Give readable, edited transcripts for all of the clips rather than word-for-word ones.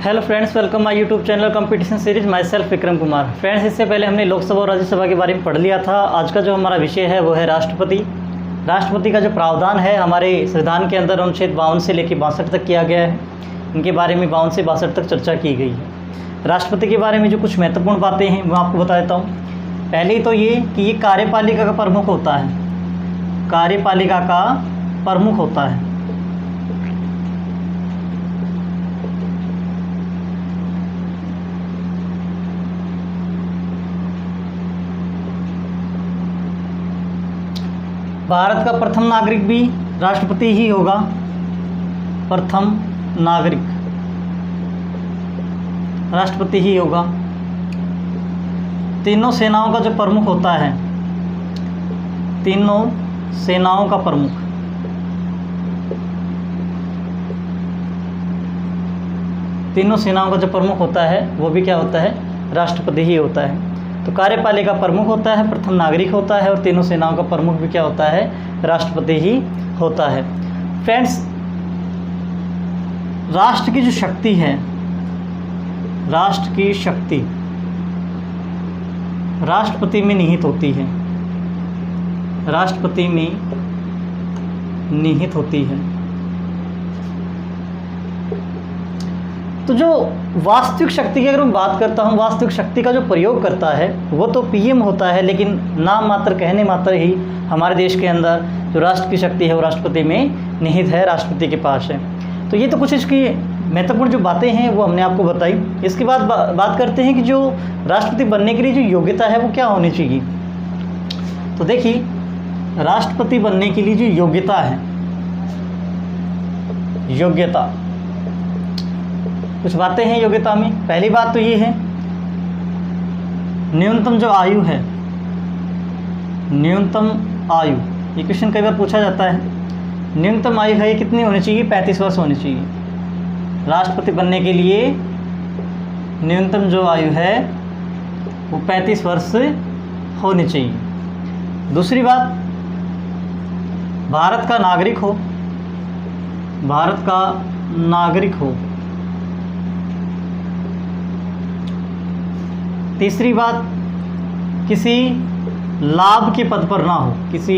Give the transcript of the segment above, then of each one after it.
Hello friends, welcome my YouTube channel competition series my self Vikram Kumar. Friends, इससे पहले हमने लोकसभा और राज्यसभा के बारे में पढ़ लिया था। आज का जो हमारा विषय है वो है राष्ट्रपति। राष्ट्रपति का जो प्रावधान है हमारे संविधान के अंदर अनुच्छेद 52 से लेकर 62 तक किया गया है। इनके बारे में 52 से 62 तक चर्चा की गई है। राष्ट्रपति के बारे में जो कुछ महत्वपूर्ण बातें हैं मैं आपको बता देता हूँ। पहले तो ये कि ये कार्यपालिका का प्रमुख होता है, कार्यपालिका का प्रमुख होता है। भारत का प्रथम नागरिक भी राष्ट्रपति ही होगा। प्रथम नागरिक राष्ट्रपति ही होगा। तीनों सेनाओं का जो प्रमुख होता है, तीनों सेनाओं का प्रमुख, तीनों सेनाओं का जो प्रमुख होता है वो भी क्या होता है? राष्ट्रपति ही होता है। तो कार्यपालिका प्रमुख होता है, प्रथम नागरिक होता है और तीनों सेनाओं का प्रमुख भी क्या होता है? राष्ट्रपति ही होता है। फ्रेंड्स, राष्ट्र की जो शक्ति है, राष्ट्र की शक्ति राष्ट्रपति में निहित होती है, राष्ट्रपति में निहित होती है। तो जो वास्तविक शक्ति की अगर मैं बात करता हूँ, वास्तविक शक्ति का जो प्रयोग करता है वो तो पीएम होता है, लेकिन नाम मात्र, कहने मात्र ही हमारे देश के अंदर जो राष्ट्र की शक्ति है वो राष्ट्रपति में निहित है, राष्ट्रपति के पास है। तो ये तो कुछ इसकी महत्वपूर्ण जो बातें हैं वो हमने आपको बताई। इसके बाद बात करते हैं कि जो राष्ट्रपति बनने के लिए जो योग्यता है वो क्या होनी चाहिए। तो देखिए, राष्ट्रपति बनने के लिए जो योग्यता है, योग्यता, कुछ बातें हैं योग्यता में। पहली बात तो ये है, न्यूनतम जो आयु है, न्यूनतम आयु, ये क्वेश्चन कई बार पूछा जाता है। न्यूनतम आयु है कितनी होनी चाहिए? 35 वर्ष होनी चाहिए। राष्ट्रपति बनने के लिए न्यूनतम जो आयु है वो 35 वर्ष होनी चाहिए। दूसरी बात, भारत का नागरिक हो, भारत का नागरिक हो। तीसरी बात, किसी लाभ के पद पर ना हो, किसी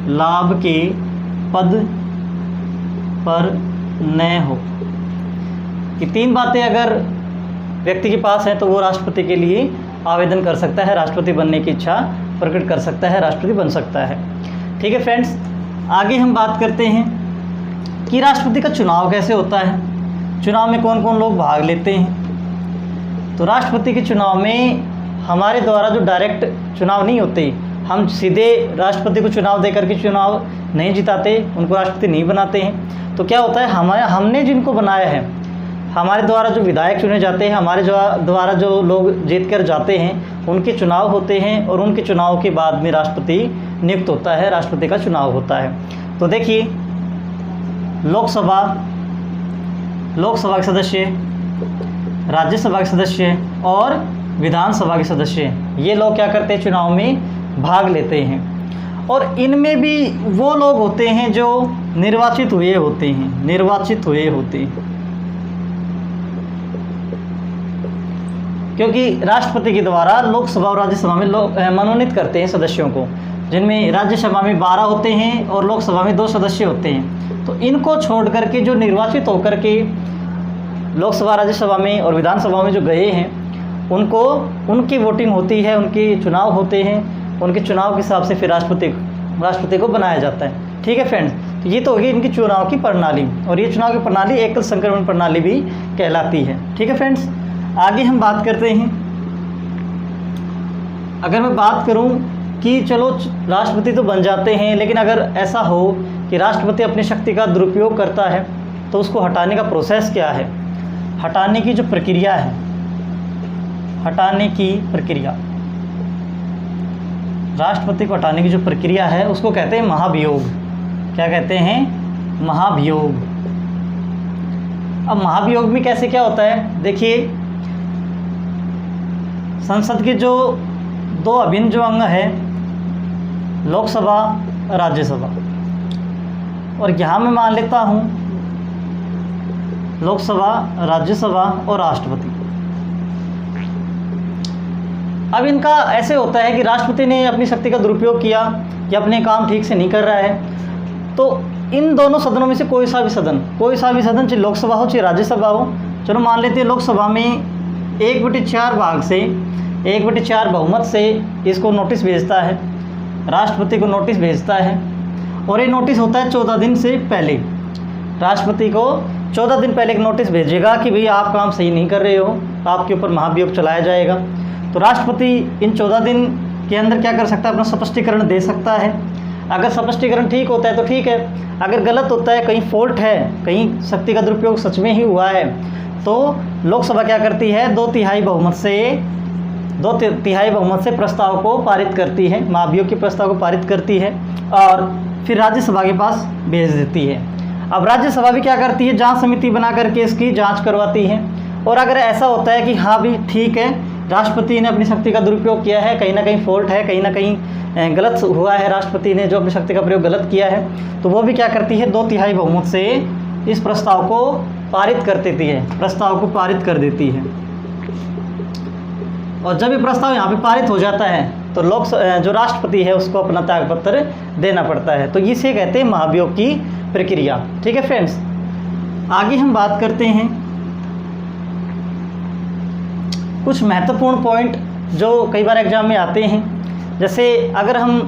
लाभ के पद पर न हो। ये तीन बातें अगर व्यक्ति के पास हैं तो वो राष्ट्रपति के लिए आवेदन कर सकता है, राष्ट्रपति बनने की इच्छा प्रकट कर सकता है, राष्ट्रपति बन सकता है। ठीक है फ्रेंड्स, आगे हम बात करते हैं कि राष्ट्रपति का चुनाव कैसे होता है, चुनाव में कौन कौन लोग भाग लेते हैं। तो राष्ट्रपति के चुनाव में हमारे द्वारा जो डायरेक्ट चुनाव नहीं होते, हम सीधे राष्ट्रपति को चुनाव देकर के चुनाव नहीं जिताते, उनको राष्ट्रपति नहीं बनाते हैं। तो क्या होता है, हमने जिनको बनाया है, हमारे द्वारा जो विधायक चुने जाते हैं, हमारे द्वारा जो लोग जीत कर जाते हैं, उनके चुनाव होते हैं और उनके चुनाव के बाद में राष्ट्रपति नियुक्त होता है, राष्ट्रपति का चुनाव होता है। तो देखिए, लोकसभा के सदस्य, राज्यसभा के सदस्य और विधानसभा के सदस्य, ये लोग क्या करते हैं? चुनाव में भाग लेते हैं। और इनमें भी वो लोग होते हैं जो निर्वाचित हुए होते हैं, निर्वाचित हुए होते हैं, क्योंकि राष्ट्रपति के द्वारा लोकसभा और राज्यसभा में लोग मनोनीत करते हैं सदस्यों को, जिनमें राज्यसभा में 12 होते हैं और लोकसभा में 2 सदस्य होते हैं। तो इनको छोड़ करके जो निर्वाचित होकर के लोकसभा, राज्यसभा में और विधानसभा में जो गए हैं, उनको उनकी वोटिंग होती है, उनके चुनाव होते हैं, उनके चुनाव के हिसाब से फिर राष्ट्रपति को बनाया जाता है। ठीक है फ्रेंड्स, तो ये तो होगी इनकी चुनाव की प्रणाली, और ये चुनाव की प्रणाली एकल संक्रमण प्रणाली भी कहलाती है। ठीक है फ्रेंड्स, आगे हम बात करते हैं। अगर मैं बात करूं कि चलो राष्ट्रपति तो बन जाते हैं, लेकिन अगर ऐसा हो कि राष्ट्रपति अपनी शक्ति का दुरुपयोग करता है तो उसको हटाने का प्रोसेस क्या है, हटाने की जो प्रक्रिया है, हटाने की प्रक्रिया, राष्ट्रपति को हटाने की जो प्रक्रिया है उसको कहते हैं महाभियोग। क्या कहते हैं? महाभियोग। अब महाभियोग में कैसे क्या होता है? देखिए, संसद के जो 2 अभिन्न जो अंग है, लोकसभा, राज्यसभा, और यहाँ मैं मान लेता हूँ लोकसभा, राज्यसभा और राष्ट्रपति। अब इनका ऐसे होता है कि राष्ट्रपति ने अपनी शक्ति का दुरुपयोग किया या अपने काम ठीक से नहीं कर रहा है, तो इन दोनों सदनों में से कोई सा भी सदन चाहे लोकसभा हो चाहे राज्यसभा हो, चलो मान लेते हैं लोकसभा में 1/4 भाग से 1/4 बहुमत से इसको नोटिस भेजता है, राष्ट्रपति को नोटिस भेजता है, और ये नोटिस होता है 14 दिन से पहले। राष्ट्रपति को 14 दिन पहले एक नोटिस भेजेगा कि भाई आप काम सही नहीं कर रहे हो, आपके ऊपर महाभियोग चलाया जाएगा। तो राष्ट्रपति इन 14 दिन के अंदर क्या कर सकता है, अपना स्पष्टीकरण दे सकता है। अगर स्पष्टीकरण ठीक होता है तो ठीक है, अगर गलत होता है, कहीं फॉल्ट है, कहीं शक्ति का दुरुपयोग सच में ही हुआ है, तो लोकसभा क्या करती है, 2/3 बहुमत से प्रस्ताव को पारित करती है, महाभियोग के प्रस्ताव को पारित करती है और फिर राज्यसभा के पास भेज देती है। अब राज्यसभा भी क्या करती है, जांच समिति बना करके इसकी जांच करवाती है। और अगर ऐसा होता है कि हाँ भी ठीक है, राष्ट्रपति ने अपनी शक्ति का दुरुपयोग किया है, कहीं ना कहीं फॉल्ट है, कहीं ना कहीं गलत हुआ है, राष्ट्रपति ने जो अपनी शक्ति का प्रयोग गलत किया है, तो वो भी क्या करती है, 2/3 बहुमत से इस प्रस्ताव को पारित कर देती है। और जब ये प्रस्ताव यहाँ पे पारित हो जाता है तो जो राष्ट्रपति है उसको अपना त्यागपत्र देना पड़ता है। तो इसे कहते हैं महाभियोग की प्रक्रिया। ठीक है फ्रेंड्स, आगे हम बात करते हैं कुछ महत्वपूर्ण पॉइंट जो कई बार एग्जाम में आते हैं। जैसे अगर हम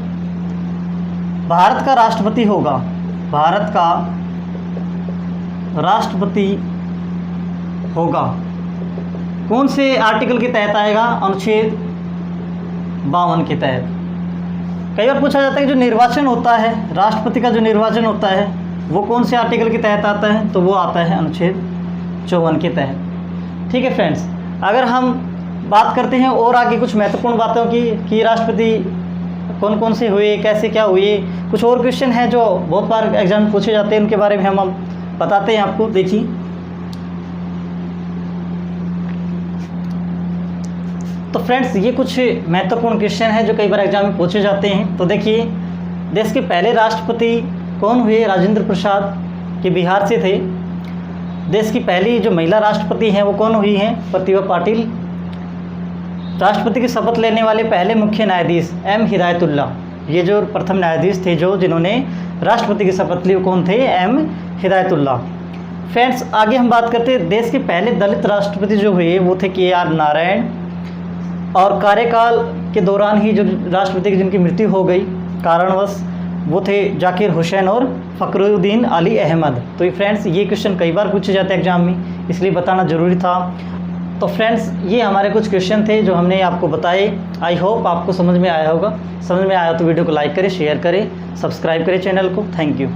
भारत का राष्ट्रपति होगा, कौन से आर्टिकल के तहत आएगा, अनुच्छेद 52 के तहत। कई बार पूछा जाता है कि जो निर्वाचन होता है, राष्ट्रपति का जो निर्वाचन होता है वो कौन से आर्टिकल के तहत आता है, तो वो आता है अनुच्छेद 54 के तहत। ठीक है फ्रेंड्स, अगर हम बात करते हैं और आगे कुछ महत्वपूर्ण बातों की कि राष्ट्रपति कौन कौन से हुए, कैसे क्या हुए, कुछ और क्वेश्चन हैं जो बहुत बार एग्जाम में पूछे जाते हैं, उनके बारे में हम बताते हैं आपको। देखिए, तो फ्रेंड्स ये कुछ महत्वपूर्ण क्वेश्चन हैं जो कई बार एग्जाम में पूछे जाते हैं। तो देखिए, देश के पहले राष्ट्रपति कौन हुए, राजेंद्र प्रसाद, के बिहार से थे। देश की पहली जो महिला राष्ट्रपति हैं वो कौन हुई हैं, प्रतिभा पाटिल। राष्ट्रपति की शपथ लेने वाले पहले मुख्य न्यायाधीश एम हिदायतुल्ला, ये जो प्रथम न्यायाधीश थे जिन्होंने राष्ट्रपति की शपथ ली, वो कौन थे, एम हिदायतुल्ला। फ्रेंड्स आगे हम बात करते हैं, देश के पहले दलित राष्ट्रपति जो हुए वो थे KR नारायण, और कार्यकाल के दौरान ही जो राष्ट्रपति की जिनकी मृत्यु हो गई कारणवश, वो थे जाकिर हुसैन और फ़खरुद्दीन अली अहमद। तो ये फ्रेंड्स ये क्वेश्चन कई बार पूछे जाते हैं एग्जाम में, इसलिए बताना ज़रूरी था। तो फ्रेंड्स ये हमारे कुछ क्वेश्चन थे जो हमने आपको बताए। आई होप आपको समझ में आया होगा। समझ में आया तो वीडियो को लाइक करें, शेयर करें, सब्सक्राइब करें चैनल को। Thank you.